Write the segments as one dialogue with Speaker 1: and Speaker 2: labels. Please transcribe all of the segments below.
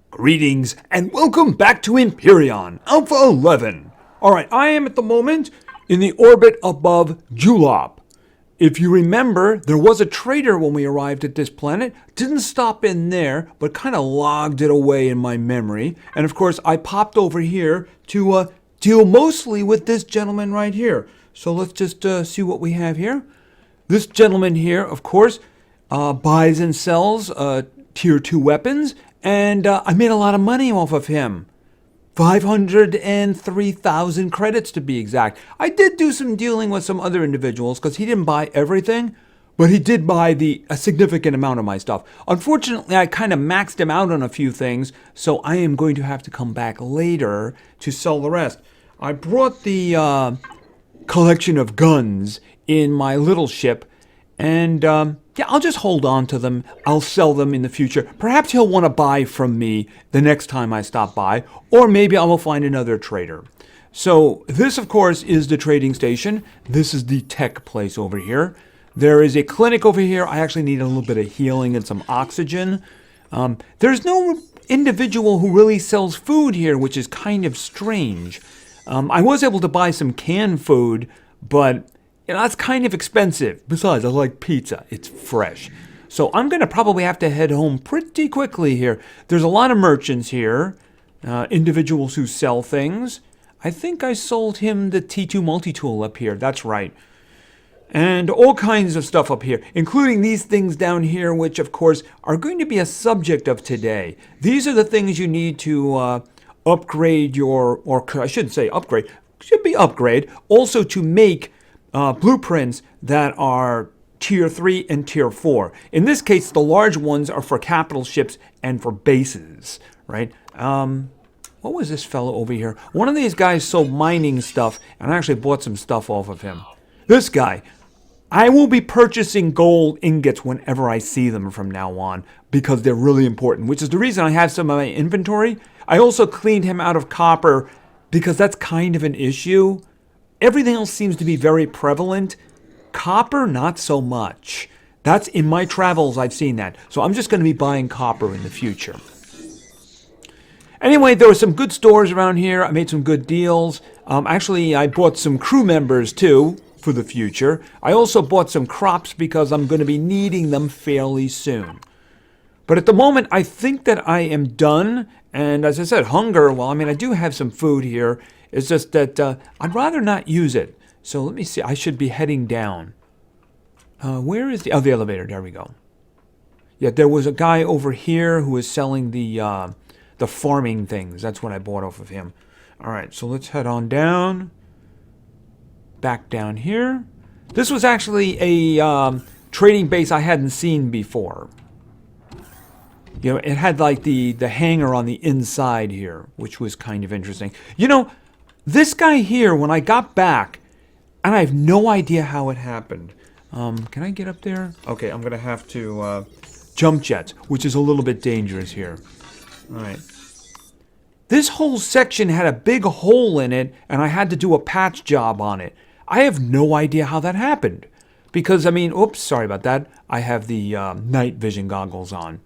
Speaker 1: Greetings and welcome back to Empyrion, Alpha 11. Alright, I am at the moment in the orbit above Julop. If you remember, there was a trader when we arrived at this planet. Didn't stop in there, but kind of logged it away in my memory. And of course, I popped over here to deal mostly with this gentleman right here. So let's just see what we have here. This gentleman here, of course, buys and sells tier 2 weapons. And I made a lot of money off of him. 503,000 credits to be exact. I did do some dealing with some other individuals because he didn't buy everything, but he did buy a significant amount of my stuff. Unfortunately, I kind of maxed him out on a few things, so I am going to have to come back later to sell the rest. I brought the collection of guns in my little ship, and yeah, I'll just hold on to them. I'll sell them in the future. Perhaps he'll want to buy from me the next time I stop by, or maybe I will find another trader. So this, of course, is the trading station. This is the tech place over here. There is a clinic over here. I actually need a little bit of healing and some oxygen. There's no individual who really sells food here, which is kind of strange. I was able to buy some canned food, but that's kind of expensive. Besides, I like pizza. It's fresh. So I'm going to probably have to head home pretty quickly here. There's a lot of merchants here, individuals who sell things. I think I sold him the T2 multi-tool up here. That's right. And all kinds of stuff up here, including these things down here, which, of course, are going to be a subject of today. These are the things you need to upgrade or I shouldn't say upgrade, should be upgrade, also to make blueprints that are tier 3 and tier 4. In this case, the large ones are for capital ships and for bases, right? What was this fellow over here? One of these guys sold mining stuff, and I actually bought some stuff off of him. This guy, I will be purchasing gold ingots whenever I see them from now on, because they're really important, which is the reason I have some of my inventory. I also cleaned him out of copper, because that's kind of an issue. Everything else seems to be very prevalent. Copper, not so much. That's in my travels, I've seen that. So I'm just going to be buying copper in the future. Anyway, there were some good stores around here. I made some good deals. Actually, I bought some crew members, too, for the future. I also bought some crops because I'm going to be needing them fairly soon. But at the moment, I think that I am done. And as I said, hunger, well, I mean, I do have some food here. It's just that I'd rather not use it. So let me see. I should be heading down. Where is the elevator? There we go. Yeah, there was a guy over here who was selling the farming things. That's what I bought off of him. All right, so let's head on down. Back down here. This was actually a trading base I hadn't seen before. You know, it had like the hangar on the inside here, which was kind of interesting. You know, this guy here, when I got back, and I have no idea how it happened. Can I get up there? Okay, I'm going to have to jump jets, which is a little bit dangerous here. All right. This whole section had a big hole in it, and I had to do a patch job on it. I have no idea how that happened. Because, I mean, oops, sorry about that. I have the night vision goggles on.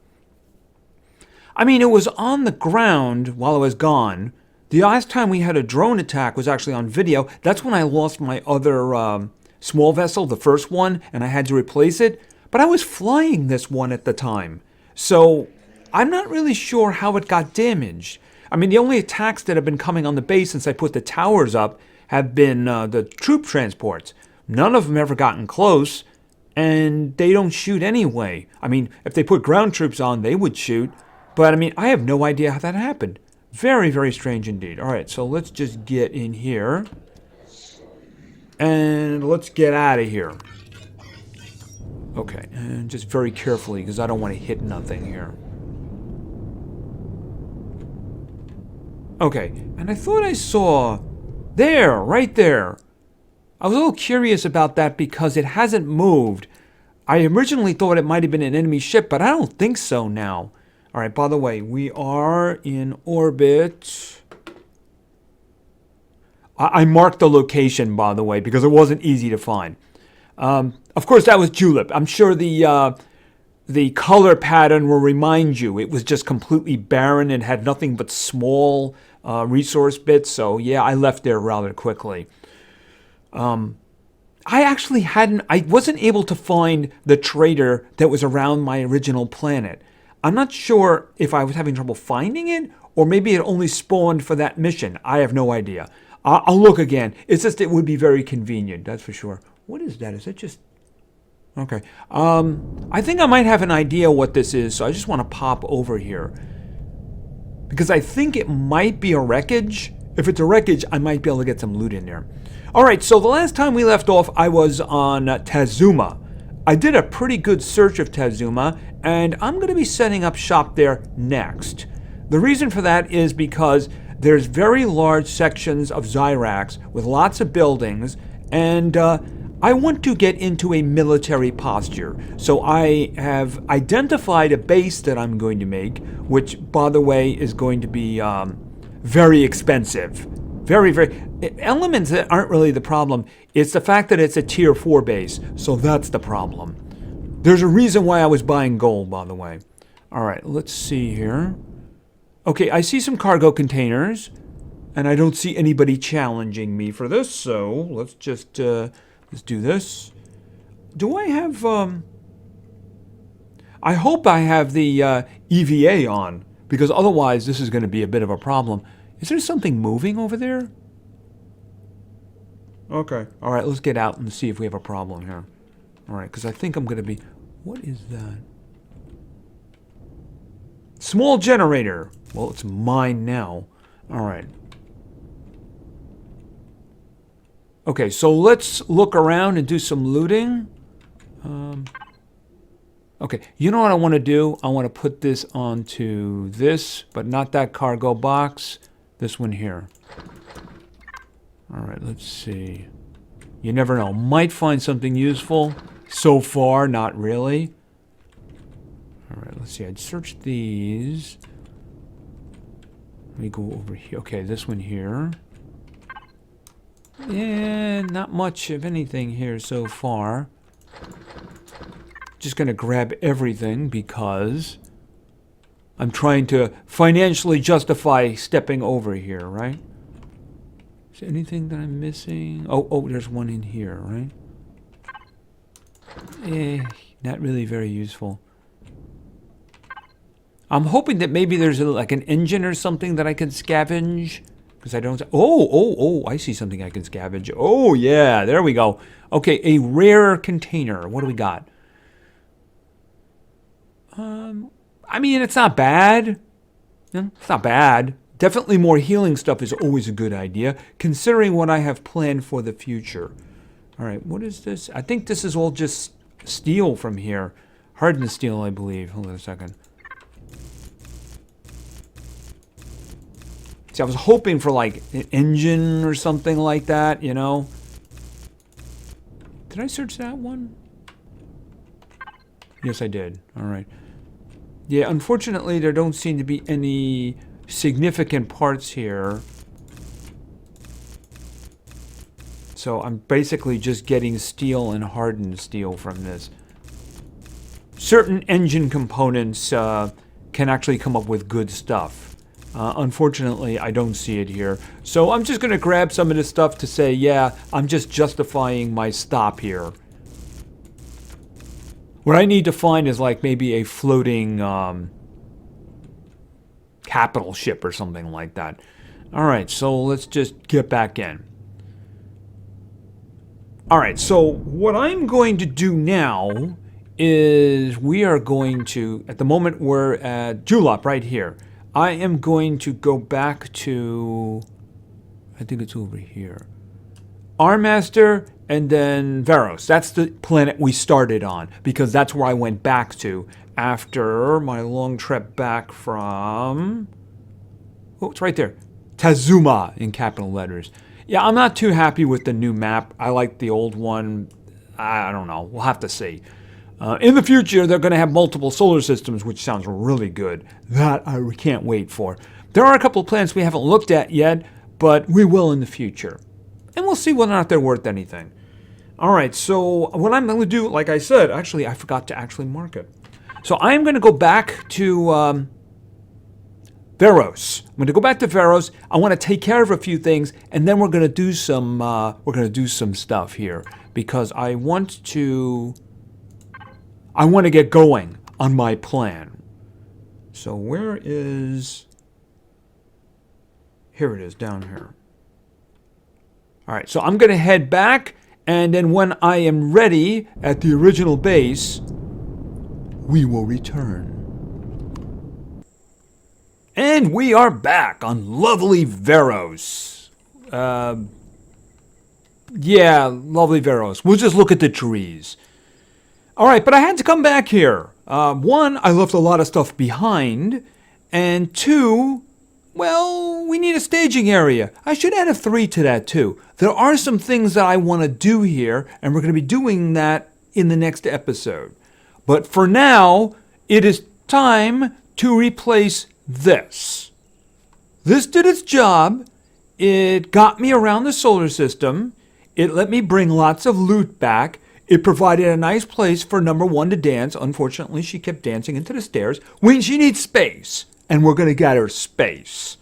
Speaker 1: I mean, it was on the ground while I was gone. The last time we had a drone attack was actually on video. That's when I lost my other small vessel, the first one, and I had to replace it. But I was flying this one at the time. So I'm not really sure how it got damaged. I mean, the only attacks that have been coming on the base since I put the towers up have been the troop transports. None of them ever gotten close, and they don't shoot anyway. I mean, if they put ground troops on, they would shoot. But, I mean, I have no idea how that happened. Very, very strange indeed. All right, so let's just get in here. And let's get out of here. Okay, and just very carefully, because I don't want to hit nothing here. Okay, and I thought I saw... There, right there. I was a little curious about that because it hasn't moved. I originally thought it might have been an enemy ship, but I don't think so now. All right, by the way, we are in orbit. I marked the location, by the way, because it wasn't easy to find. Of course, that was Julep. I'm sure the the color pattern will remind you. It was just completely barren and had nothing but small resource bits. So yeah, I left there rather quickly. I wasn't able to find the trader that was around my original planet. I'm not sure if I was having trouble finding it, or maybe it only spawned for that mission. I have no idea. I'll look again. It's just, it would be very convenient, that's for sure. What is that? Is that just... Okay. I think I might have an idea what this is, so I just want to pop over here. Because I think it might be a wreckage. If it's a wreckage, I might be able to get some loot in there. Alright, so the last time we left off, I was on Tazuma. I did a pretty good search of Tazuma, and I'm going to be setting up shop there next. The reason for that is because there's very large sections of Zyrax with lots of buildings, and I want to get into a military posture. So I have identified a base that I'm going to make, which, by the way, is going to be very expensive. Very, very... Elements that aren't really the problem. It's the fact that it's a tier 4 base. So that's the problem. There's a reason why I was buying gold, by the way. Alright, let's see here. Okay, I see some cargo containers. And I don't see anybody challenging me for this. So let's just... let's do this. Do I have... I hope I have the EVA on. Because otherwise this is going to be a bit of a problem. Is there something moving over there? Okay. Alright, let's get out and see if we have a problem here. Alright, because I think I'm going to be... What is that? Small generator. Well, it's mine now. Alright. Okay, so let's look around and do some looting. Okay, you know what I want to do? I want to put this onto this, but not that cargo box. This one here. Alright, let's see. You never know. Might find something useful. So far, not really. Alright, let's see. I'd search these. Let me go over here. Okay, this one here. Yeah, not much of anything here so far. Just gonna grab everything because I'm trying to financially justify stepping over here, right? Is there anything that I'm missing? Oh, there's one in here, right? Not really very useful. I'm hoping that maybe there's like an engine or something that I can scavenge. Because I don't... Oh, I see something I can scavenge. Oh, yeah, there we go. Okay, a rare container. What do we got? I mean, it's not bad. No, it's not bad. Definitely more healing stuff is always a good idea, considering what I have planned for the future. All right, what is this? I think this is all just steel from here. Hardened steel, I believe. Hold on a second. See, I was hoping for, like, an engine or something like that, you know? Did I search that one? Yes, I did. All right. Yeah, unfortunately, there don't seem to be any significant parts here. So I'm basically just getting steel and hardened steel from this. Certain engine components can actually come up with good stuff. Unfortunately, I don't see it here. So I'm just going to grab some of this stuff to say, yeah, I'm just justifying my stop here. What I need to find is like maybe a floating capital ship or something like that. Alright, so let's just get back in. Alright, so what I'm going to do now is we are going to, at the moment we're at Julep right here. I am going to go back to, I think it's over here, Armaster and then Veros. That's the planet we started on because that's where I went back to after my long trip back from, oh, it's right there, Tazuma in capital letters. Yeah, I'm not too happy with the new map. I like the old one. I don't know. We'll have to see. In the future, they're going to have multiple solar systems, which sounds really good. That I can't wait for. There are a couple of planets we haven't looked at yet, but we will in the future. And we'll see whether or not they're worth anything. All right, so what I'm going to do, like I said, actually, I forgot to actually mark it. So I'm going to go back to Veros. I'm going to go back to Veros. I want to take care of a few things, and then we're going to do some stuff here because I want to get going on my plan. So where is? Here it is, down here. All right, so I'm going to head back, and then when I am ready at the original base, we will return. And we are back on lovely Veros. Yeah, lovely Veros. We'll just look at the trees. All right, but I had to come back here. One, I left a lot of stuff behind. And two, well, we need a staging area. I should add a 3 to that too. There are some things that I want to do here, and we're going to be doing that in the next episode. But for now, it is time to replace this. This did its job. It got me around the solar system. It let me bring lots of loot back. It provided a nice place for number 1 to dance. Unfortunately, she kept dancing into the stairs. She needs space, and we're going to get her space.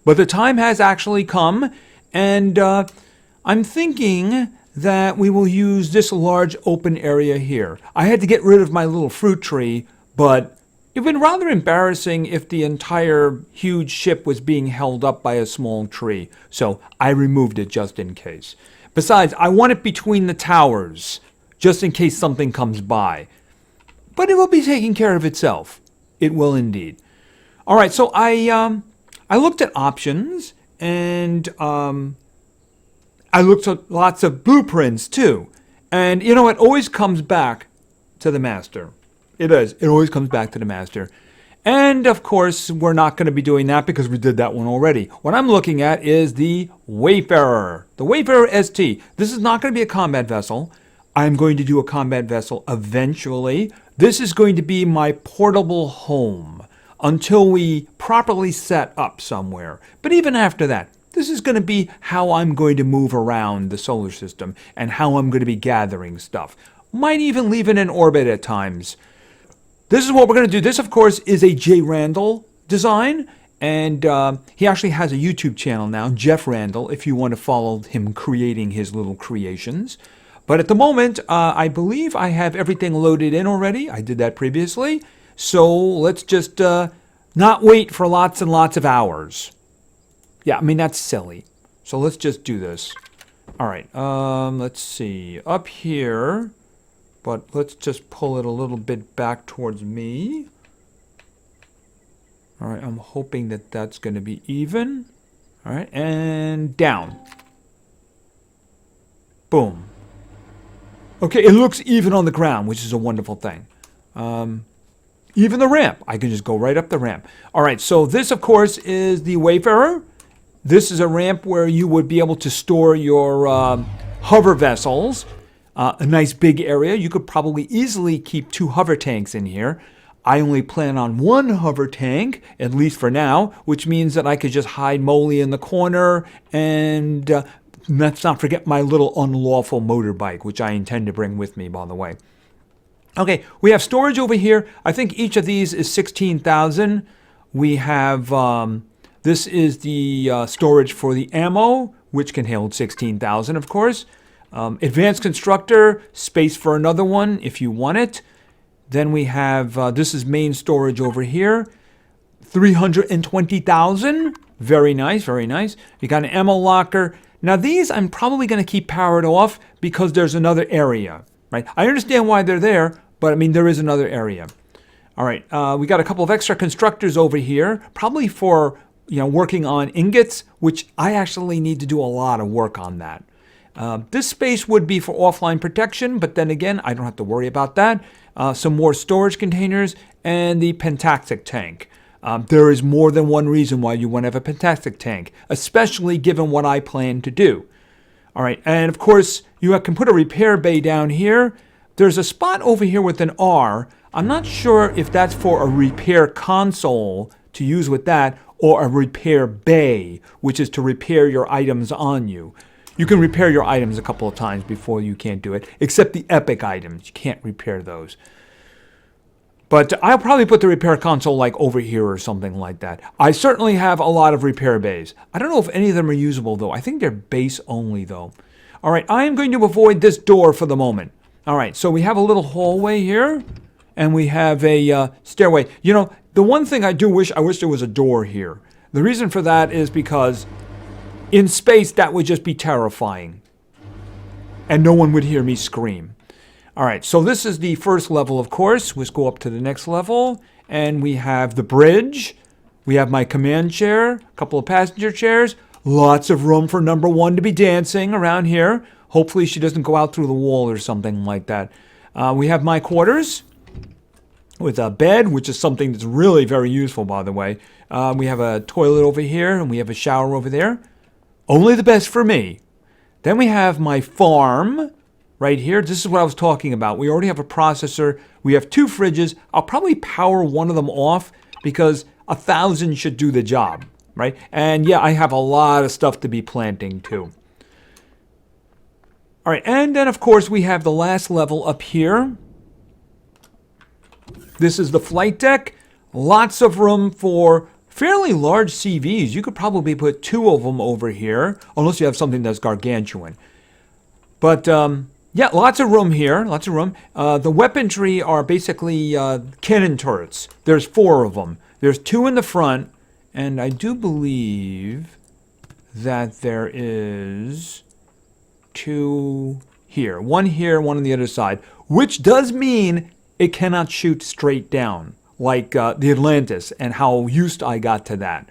Speaker 1: But the time has actually come, and I'm thinking that we will use this large open area here. I had to get rid of my little fruit tree, but it would be rather embarrassing if the entire huge ship was being held up by a small tree. So I removed it just in case. Besides, I want it between the towers, just in case something comes by. But it will be taking care of itself. It will indeed. All right, so I looked at options, and I looked at lots of blueprints too. And you know, it always comes back to the master. It is. It always comes back to the master. And of course, we're not going to be doing that because we did that one already. What I'm looking at is the Wayfarer. The Wayfarer ST. This is not going to be a combat vessel. I'm going to do a combat vessel eventually. This is going to be my portable home until we properly set up somewhere. But even after that, this is going to be how I'm going to move around the solar system and how I'm going to be gathering stuff. Might even leave it in orbit at times. This is what we're going to do. This, of course, is a J. Randall design, and he actually has a YouTube channel now, Jeff Randall, if you want to follow him creating his little creations. But at the moment, I believe I have everything loaded in already. I did that previously. So let's just not wait for lots and lots of hours. Yeah, I mean, that's silly. So let's just do this. All right, let's see. Up here, but let's just pull it a little bit back towards me. All right, I'm hoping that that's going to be even. All right, and down. Boom. Okay, it looks even on the ground, which is a wonderful thing. Even the ramp. I can just go right up the ramp. All right, so this, of course, is the Wayfarer. This is a ramp where you would be able to store your hover vessels. A nice big area. You could probably easily keep 2 hover tanks in here. I only plan on 1 hover tank, at least for now, which means that I could just hide Molly in the corner, and let's not forget my little unlawful motorbike, which I intend to bring with me, by the way. Okay, we have storage over here. I think each of these is 16,000. We have, this is the storage for the ammo, which can hold 16,000, of course. Advanced constructor, space for another one if you want it. Then we have, this is main storage over here, 320,000. Very nice, very nice. You got an ammo locker. Now these I'm probably going to keep powered off because there's another area, right? I understand why they're there, but I mean, there is another area. All right, we got a couple of extra constructors over here, probably for, working on ingots, which I actually need to do a lot of work on that. This space would be for offline protection, but then again, I don't have to worry about that. Some more storage containers and the pentastic tank. There is more than one reason why you want to have a pentastic tank, especially given what I plan to do. All right, and of course, you can put a repair bay down here. There's a spot over here with an R. I'm not sure if that's for a repair console to use with that, or a repair bay, which is to repair your items on you. You can repair your items a couple of times before you can't do it, except the epic items. You can't repair those. But I'll probably put the repair console like over here or something like that. I certainly have a lot of repair bays. I don't know if any of them are usable though. I think they're base only though. All right, I am going to avoid this door for the moment. All right, so we have a little hallway here, and we have a stairway. You know, the one thing I wish there was a door here. The reason for that is because in space that would just be terrifying, and no one would hear me scream. All right, so this is the first level, of course. Let's go up to the next level, and we have the bridge. We have my command chair, a couple of passenger chairs, lots of room for number one to be dancing around here. Hopefully she doesn't go out through the wall or something like that. We have my quarters with a bed, which is something that's really very useful, by the way. We have a toilet over here, and we have a shower over there. Only the best for me. Then we have my farm right here. This is what I was talking about. We already have a processor. We have 2 fridges. I'll probably power one of them off because 1,000 should do the job, right? And yeah, I have a lot of stuff to be planting too. All right, and then of course we have the last level up here. This is the flight deck. Lots of room for fairly large CVs. You could probably put 2 of them over here, unless you have something that's gargantuan. But yeah, lots of room here, lots of room. The weaponry are basically cannon turrets. There's 4 of them. There's 2 in the front, and I do believe that there is 2 here. 1 here, 1 on the other side, which does mean it cannot shoot straight down, like the Atlantis, and how used I got to that.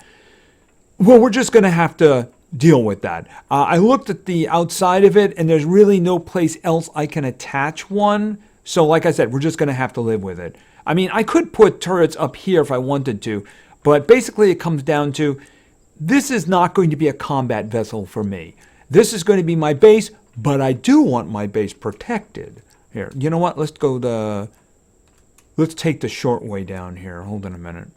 Speaker 1: Well, we're just going to have to deal with that. I looked at the outside of it, and there's really no place else I can attach one. So like I said, we're just going to have to live with it. I mean, I could put turrets up here if I wanted to, but basically it comes down to, this is not going to be a combat vessel for me. This is going to be my base, but I do want my base protected. Here, you know what? Let's take the short way down here. Hold on a minute.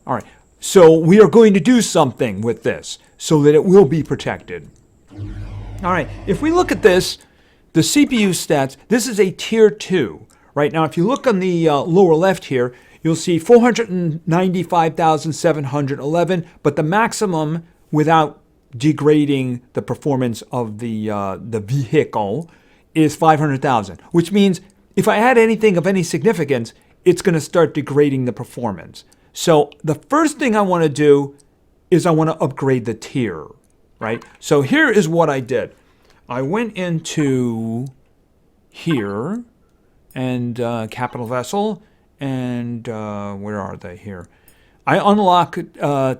Speaker 1: All right. So we are going to do something with this so that it will be protected. All right, if we look at this, the CPU stats, this is a tier 2. Right now, if you look on the lower left here, you'll see 495,711, but the maximum without degrading the performance of the vehicle is 500,000, which means if I add anything of any significance, it's going to start degrading the performance. So the first thing I want to do is I want to upgrade the tier, right? So here is what I did. I went into here and capital vessel, and where are they here? I unlock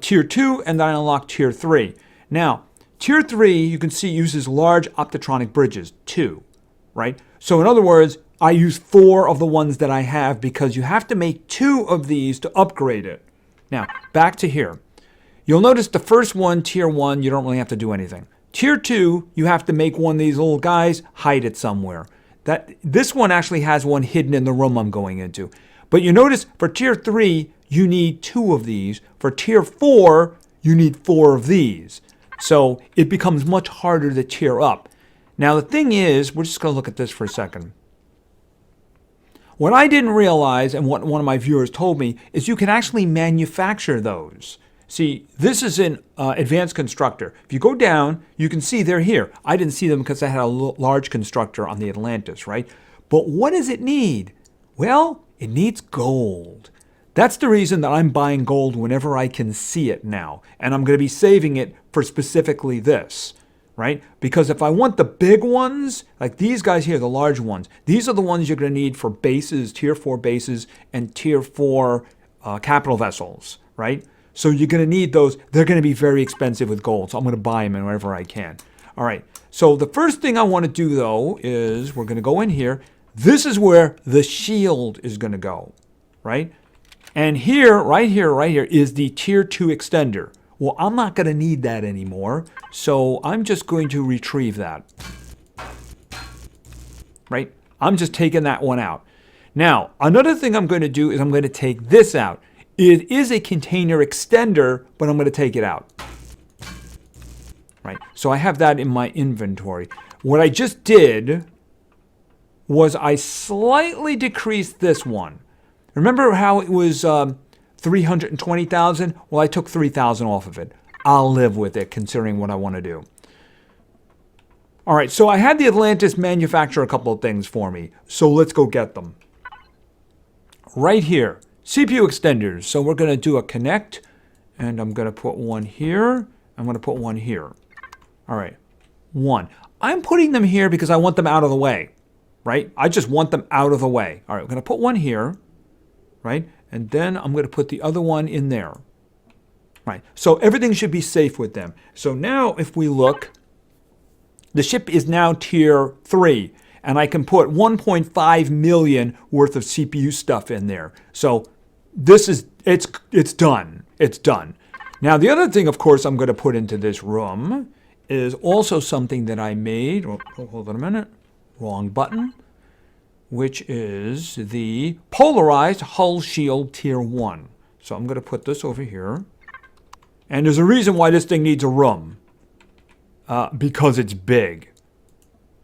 Speaker 1: tier 2 and then I unlock tier 3. Now, tier 3 you can see uses large optotronic bridges, 2, right? So in other words, I use 4 of the ones that I have because you have to make 2 of these to upgrade it. Now, back to here. You'll notice the first one, tier 1, you don't really have to do anything. Tier 2, you have to make one of these little guys, hide it somewhere. This one actually has one hidden in the room I'm going into. But you notice for tier 3, you need 2 of these. For tier 4, you need 4 of these. So it becomes much harder to tier up. Now the thing is, we're just going to look at this for a second. What I didn't realize, and what one of my viewers told me, is you can actually manufacture those. See, this is an advanced constructor. If you go down, you can see they're here. I didn't see them because I had a large constructor on the Atlantis, right? But what does it need? Well, it needs gold. That's the reason that I'm buying gold whenever I can see it now. And I'm going to be saving it for specifically this. Right? Because if I want the big ones, like these guys here, the large ones, these are the ones you're going to need for bases, tier 4 bases, and tier 4 capital vessels, right? So you're going to need those. They're going to be very expensive with gold, so I'm going to buy them whenever I can. All right, so the first thing I want to do, though, is we're going to go in here. This is where the shield is going to go, right? And here, right here, is the tier 2 extender. Well, I'm not going to need that anymore, so I'm just going to retrieve that. Right? I'm just taking that one out. Now, another thing I'm going to do is I'm going to take this out. It is a container extender, but I'm going to take it out. Right? So I have that in my inventory. What I just did was I slightly decreased this one. Remember how it was 320,000? Well, I took 3,000 off of it. I'll live with it considering what I want to do. All right, so I had the Atlantis manufacture a couple of things for me. So let's go get them. Right here, CPU extenders. So we're going to do a connect, and I'm going to put one here. I'm going to put one here. All right, one. I'm putting them here because I want them out of the way, right? I just want them out of the way. All right, I'm going to put one here, right? And then I'm going to put the other one in there, right? So everything should be safe with them. So now if we look, the ship is now tier 3, and I can put 1.5 million worth of CPU stuff in there. So this is, it's done. It's done. Now the other thing, of course, I'm going to put into this room is also something that I made. Oh, hold on a minute. Wrong button. Which is the polarized hull shield tier 1. So I'm going to put this over here. And there's a reason why this thing needs a room. Because it's big.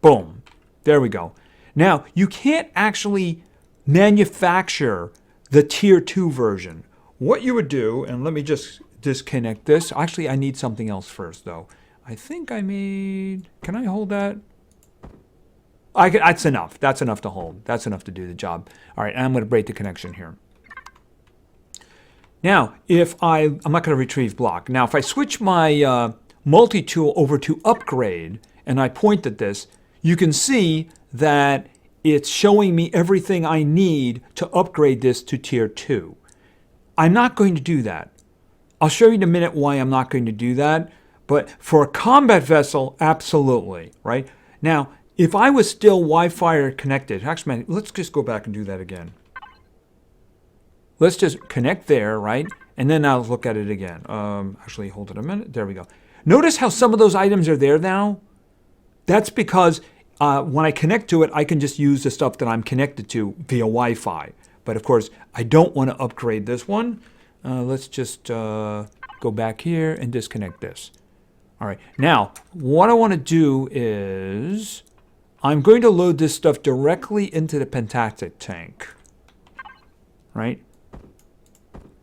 Speaker 1: Boom. There we go. Now, you can't actually manufacture the tier 2 version. What you would do, and let me just disconnect this. Actually, I need something else first, though. I think I made... Can I hold that? That's enough. That's enough to hold. That's enough to do the job. All right, I'm going to break the connection here. Now, if I'm not going to retrieve block. Now, if I switch my multi-tool over to upgrade, and I point at this, you can see that it's showing me everything I need to upgrade this to tier 2. I'm not going to do that. I'll show you in a minute why I'm not going to do that. But for a combat vessel, absolutely, right? Now, if I was still Wi-Fi connected, actually, let's just go back and do that again. Let's just connect there, right? And then I'll look at it again. Actually, hold it a minute. There we go. Notice how some of those items are there now? That's because when I connect to it, I can just use the stuff that I'm connected to via Wi-Fi. But of course, I don't want to upgrade this one. Let's just go back here and disconnect this. All right. Now, what I want to do is I'm going to load this stuff directly into the Fantastic tank. Right?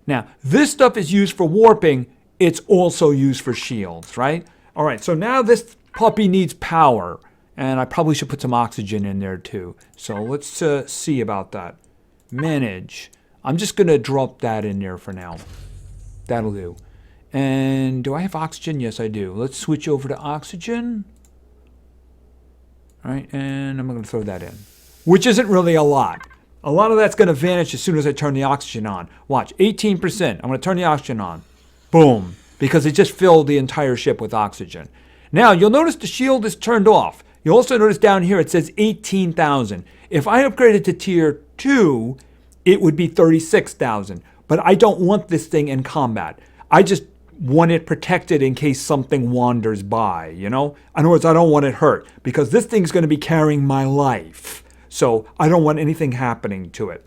Speaker 1: Now, this stuff is used for warping. It's also used for shields, right? All right. So now this puppy needs power. And I probably should put some oxygen in there too. So let's see about that. Manage. I'm just going to drop that in there for now. That'll do. And do I have oxygen? Yes, I do. Let's switch over to oxygen. All right, and I'm going to throw that in, which isn't really a lot. A lot of that's going to vanish as soon as I turn the oxygen on. Watch, 18%. I'm going to turn the oxygen on. Boom, because it just filled the entire ship with oxygen. Now, you'll notice the shield is turned off. You'll also notice down here it says 18,000. If I upgraded to tier 2, it would be 36,000. But I don't want this thing in combat. I just want it protected in case something wanders by, you know? In other words, I don't want it hurt because this thing's going to be carrying my life. So I don't want anything happening to it.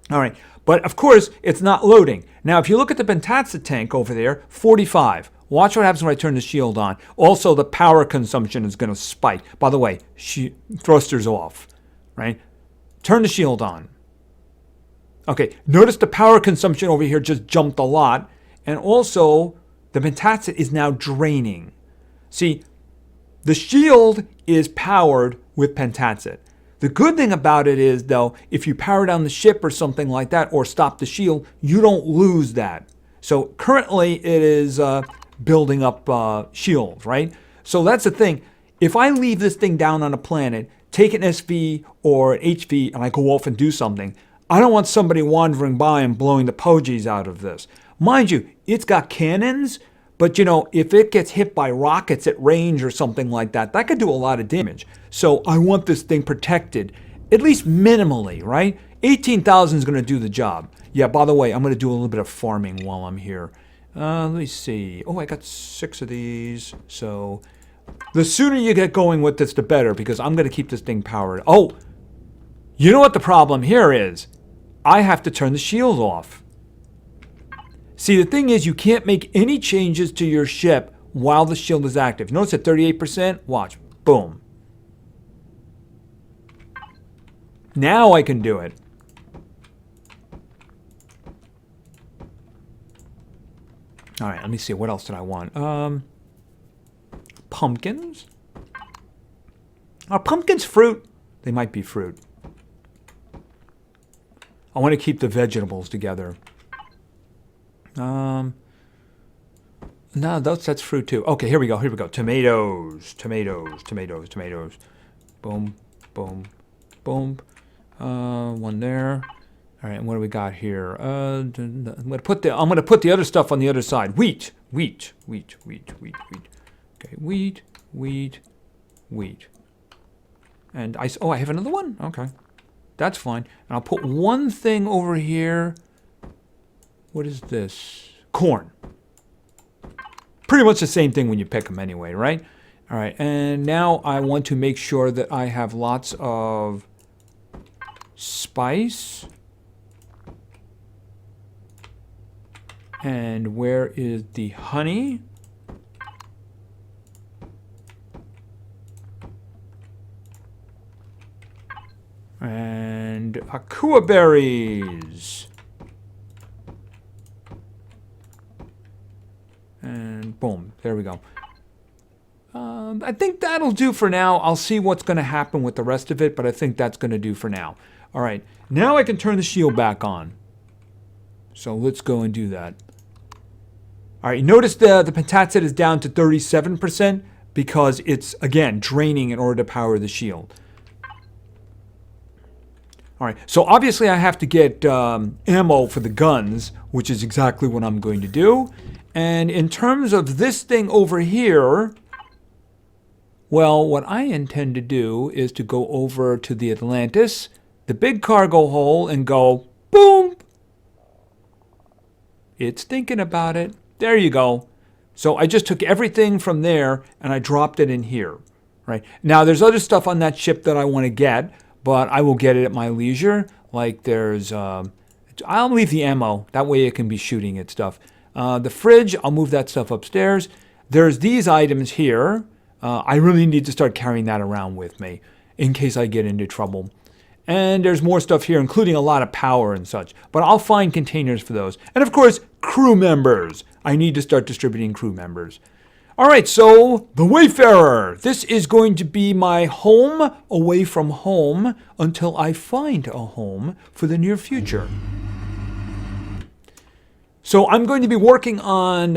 Speaker 1: All right. But of course, it's not loading. Now, if you look at the Fantastic tank over there, 45. Watch what happens when I turn the shield on. Also, the power consumption is going to spike. By the way, thrusters off, right? Turn the shield on. Okay, notice the power consumption over here just jumped a lot. And also, the Fantastic is now draining. See, the shield is powered with Fantastic. The good thing about it is, though, if you power down the ship or something like that, or stop the shield, you don't lose that. So currently, it is building up shields, right? So that's the thing. If I leave this thing down on a planet, take an SV or an HV, and I go off and do something, I don't want somebody wandering by and blowing the pogies out of this. Mind you, it's got cannons, but you know, if it gets hit by rockets at range or something like that, that could do a lot of damage. So I want this thing protected, at least minimally, right? 18,000 is going to do the job. Yeah, by the way, I'm going to do a little bit of farming while I'm here. Let me see. Oh, I got 6 of these. So the sooner you get going with this, the better, because I'm going to keep this thing powered. Oh, you know what the problem here is? I have to turn the shield off. See, the thing is, you can't make any changes to your ship while the shield is active. Notice at 38%? Watch. Boom. Now I can do it. All right, let me see. What else did I want? Pumpkins? Are pumpkins fruit? They might be fruit. I want to keep the vegetables together. No, that's fruit too. Okay, here we go. Here we go. Tomatoes. Tomatoes. Tomatoes. Tomatoes. Boom. Boom. Boom. One there. All right, and what do we got here? I'm gonna put the other stuff on the other side. Wheat. Wheat. Wheat. Wheat. Wheat. Wheat. Okay. Wheat. Wheat. Wheat. And I have another one. Okay. That's fine. And I'll put one thing over here. What is this? Corn. Pretty much the same thing when you pick them anyway, right? All right. And now I want to make sure that I have lots of spice. And where is the honey? And akua berries. And boom, there we go. I think that'll do for now. I'll see what's going to happen with the rest of it, but I think that's going to do for now. All right, now I can turn the shield back on. So let's go and do that. All right, notice the pentatset is down to 37% because it's, again, draining in order to power the shield. All right, so obviously I have to get ammo for the guns, which is exactly what I'm going to do. And in terms of this thing over here, well, what I intend to do is to go over to the Atlantis, the big cargo hole, and go, boom! It's thinking about it. There you go. So I just took everything from there and I dropped it in here. Right now, there's other stuff on that ship that I want to get, but I will get it at my leisure. Like there's, I'll leave the ammo. That way it can be shooting at stuff. The fridge, I'll move that stuff upstairs. There's these items here. I really need to start carrying that around with me in case I get into trouble. And there's more stuff here, including a lot of power and such. But I'll find containers for those. And of course, crew members. I need to start distributing crew members. All right, so the Wayfarer. This is going to be my home away from home until I find a home for the near future. So I'm going to be working on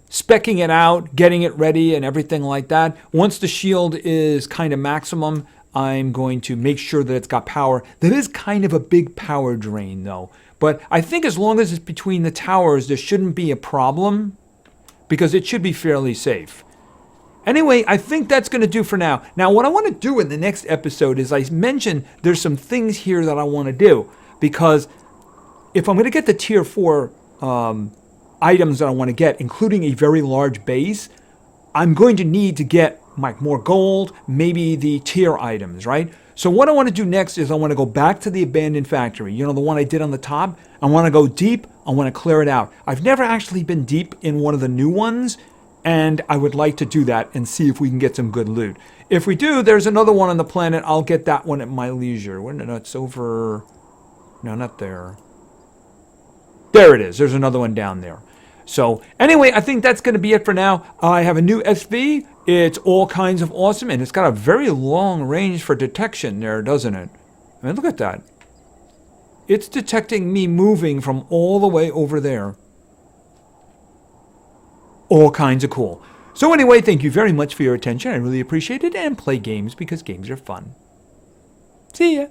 Speaker 1: speccing it out, getting it ready and everything like that. Once the shield is kind of maximum, I'm going to make sure that it's got power. That is kind of a big power drain though. But I think as long as it's between the towers, there shouldn't be a problem because it should be fairly safe. Anyway, I think that's going to do for now. Now, what I want to do in the next episode is I mentioned there's some things here that I want to do because if I'm going to get the tier 4 items that I want to get, including a very large base, I'm going to need to get more gold, maybe the tier items, right? So what I want to do next is I want to go back to the abandoned factory. You know, the one I did on the top? I want to go deep. I want to clear it out. I've never actually been deep in one of the new ones, and I would like to do that and see if we can get some good loot. If we do, there's another one on the planet. I'll get that one at my leisure. No, it's over... No, not there. There it is. There's another one down there. So anyway, I think that's going to be it for now. I have a new SV. It's all kinds of awesome, and it's got a very long range for detection there, doesn't it? I mean, look at that. It's detecting me moving from all the way over there. All kinds of cool. So anyway, thank you very much for your attention. I really appreciate it, and play games because games are fun. See ya.